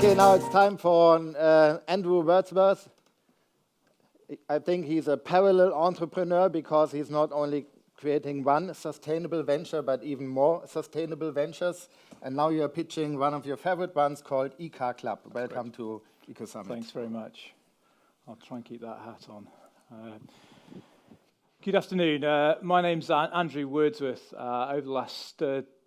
Okay, now it's time for Andrew Wordsworth. I think he's a parallel entrepreneur because he's not only creating one sustainable venture, but even more sustainable ventures. And now you're pitching one of your favorite ones called Ecar Club. Welcome to Ecosummit. Thanks very much. I'll try and keep that hat on. Good afternoon. My name's Andrew Wordsworth. Over the last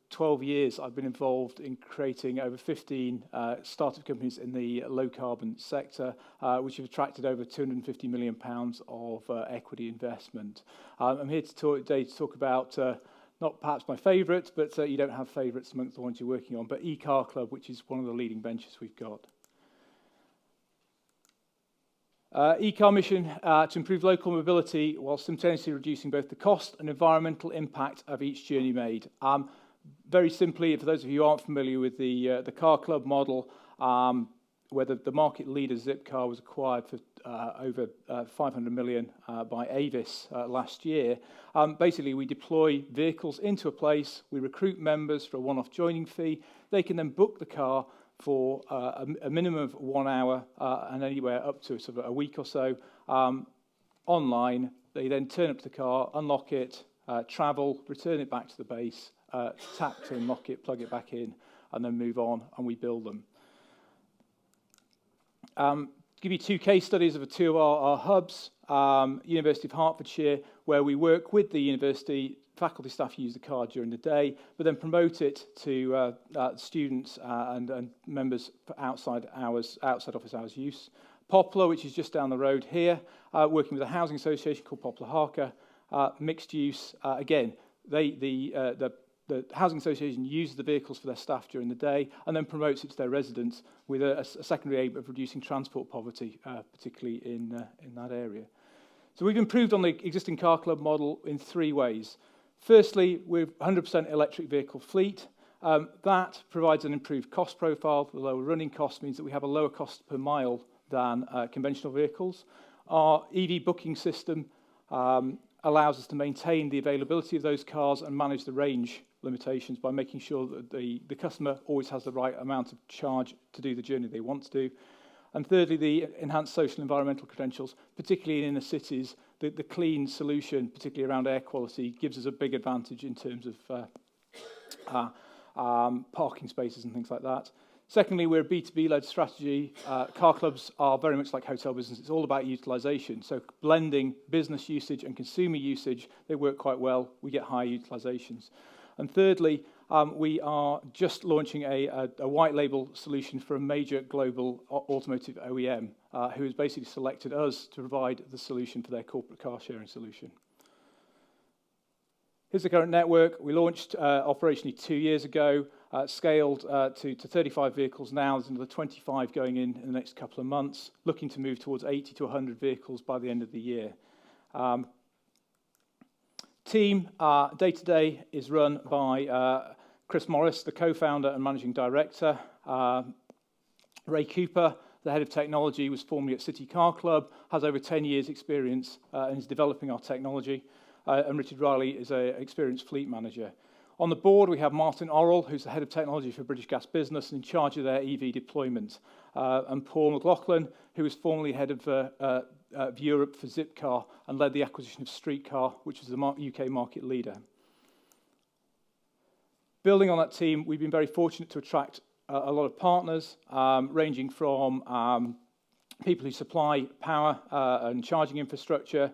12 years, I've been involved in creating over 15 startup companies in the low-carbon sector, which have attracted over £250 million of equity investment. I'm here today to talk about not perhaps my favourite, but you don't have favourites amongst the ones you're working on, but Ecar Club, which is one of the leading ventures we've got. Ecar mission to improve local mobility while simultaneously reducing both the cost and environmental impact of each journey made. Very simply, for those of you who aren't familiar with the car club model, where the market leader Zipcar was acquired for over 500 million by Avis last year. Basically, we deploy vehicles into a place, we recruit members for a one-off joining fee, they can then book the car for a minimum of 1 hour and anywhere up to sort of a week or so online. They then turn up to the car, unlock it, travel, return it back to the base, tap to unlock it, plug it back in, and then move on, and we build them. To give you two case studies of two of our hubs, University of Hertfordshire, where we work with the university, faculty staff use the car during the day, but then promote it to students and members for outside office hours use. Poplar, which is just down the road here, working with a housing association called Poplar Harker, mixed use. Again, the housing association uses the vehicles for their staff during the day and then promotes it to their residents with a secondary aim of reducing transport poverty, particularly in that area. So we've improved on the existing car club model in three ways. Firstly, we're 100% electric vehicle fleet. That provides an improved cost profile. The lower running cost means that we have a lower cost per mile than conventional vehicles. Our EV booking system allows us to maintain the availability of those cars and manage the range limitations by making sure that the customer always has the right amount of charge to do the journey they want to do. And thirdly, the enhanced social and environmental credentials, particularly in inner cities, the clean solution, particularly around air quality, gives us a big advantage in terms of parking spaces and things like that. Secondly, we're a B2B-led strategy. Car clubs are very much like hotel business. It's all about utilisation. So blending business usage and consumer usage, they work quite well. We get higher utilisations. And thirdly, we are just launching a white label solution for a major global automotive OEM who has basically selected us to provide the solution for their corporate car sharing solution. Here's the current network. We launched operationally 2 years ago, scaled to 35 vehicles now. There's another 25 going in the next couple of months, looking to move towards 80 to 100 vehicles by the end of the year. Team, day-to-day, is run by Chris Morris, the co-founder and managing director. Ray Cooper, the head of technology, was formerly at City Car Club, has over 10 years' experience and is developing our technology. And Richard Riley is an experienced fleet manager. On the board, we have Martin Orrell, who's the head of technology for British Gas Business and in charge of their EV deployment. And Paul McLaughlin, who was formerly head of Europe for Zipcar and led the acquisition of Streetcar, which is the UK market leader. Building on that team, we've been very fortunate to attract a lot of partners, ranging from people who supply power and charging infrastructure.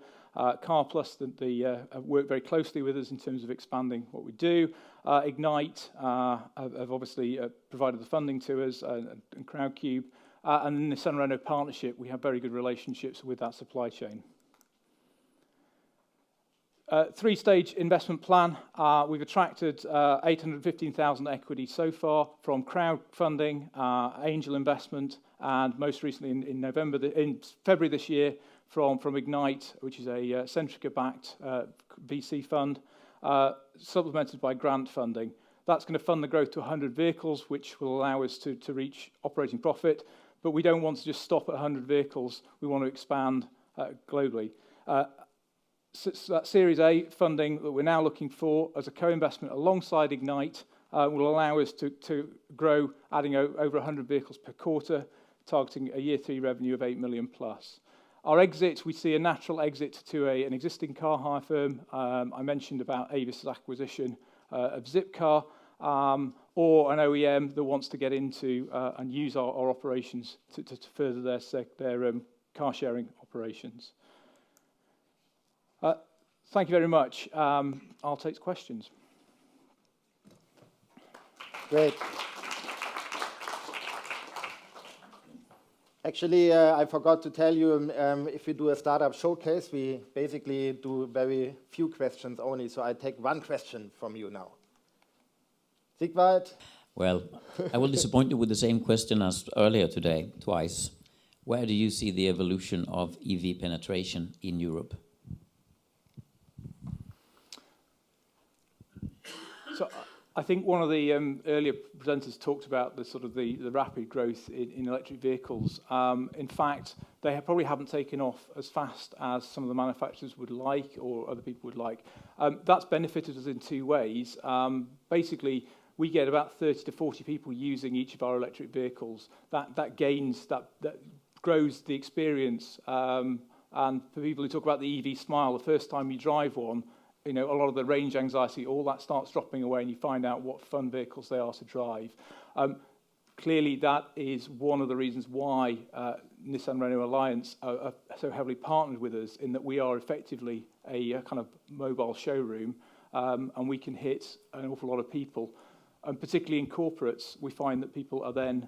Car Plus, they work very closely with us in terms of expanding what we do. Ignite have obviously provided the funding to us, and Crowdcube. And in the Nissan Renault partnership, we have very good relationships with that supply chain. Three-stage investment plan. We've attracted 815,000 equity so far from crowdfunding, angel investment, and most recently in February this year from Ignite, which is a Centrica-backed VC fund, supplemented by grant funding. That's going to fund the growth to 100 vehicles, which will allow us to reach operating profit. But we don't want to just stop at 100 vehicles. We want to expand globally. So that Series A funding that we're now looking for as a co-investment alongside Ignite will allow us to grow, adding over 100 vehicles per quarter, targeting a year 3 revenue of 8 million plus. Our exit, we see a natural exit to an existing car hire firm. I mentioned about Avis's acquisition of Zipcar, or an OEM that wants to get into and use our operations to further their car sharing operations. Thank you very much. I'll take questions. Great. Actually, I forgot to tell you, if we do a startup showcase, we basically do very few questions only. So I take one question from you now. Sigvard? Well, I will disappoint you with the same question as earlier today, twice. Where do you see the evolution of EV penetration in Europe? So I think one of the earlier presenters talked about the rapid growth in electric vehicles. In fact, they probably haven't taken off as fast as some of the manufacturers would like or other people would like. That's benefited us in two ways. Basically, we get about 30 to 40 people using each of our electric vehicles. That grows the experience. And for people who talk about the EV smile, the first time you drive one, a lot of the range anxiety, all that starts dropping away, and you find out what fun vehicles they are to drive. Clearly, that is one of the reasons why Nissan Renault Alliance are so heavily partnered with us, in that we are effectively a kind of mobile showroom, and we can hit an awful lot of people. And particularly in corporates, we find that people are then,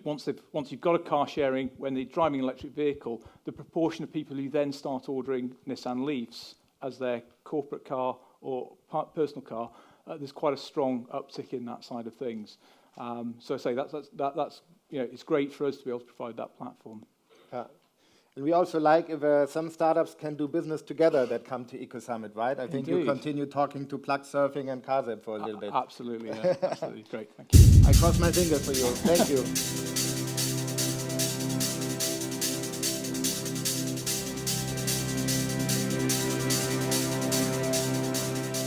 once you've got a car sharing, when they're driving an electric vehicle, the proportion of people who then start ordering Nissan Leafs as their corporate car or personal car, there's quite a strong uptick in that side of things. So I say that's it's great for us to be able to provide that platform. And we also like if some startups can do business together that come to Ecosummit, right? I think you continue talking to Plug Surfing and CarZep for a little bit. Absolutely, yeah. Absolutely. Great, thank you. I cross my fingers for you. Thank you.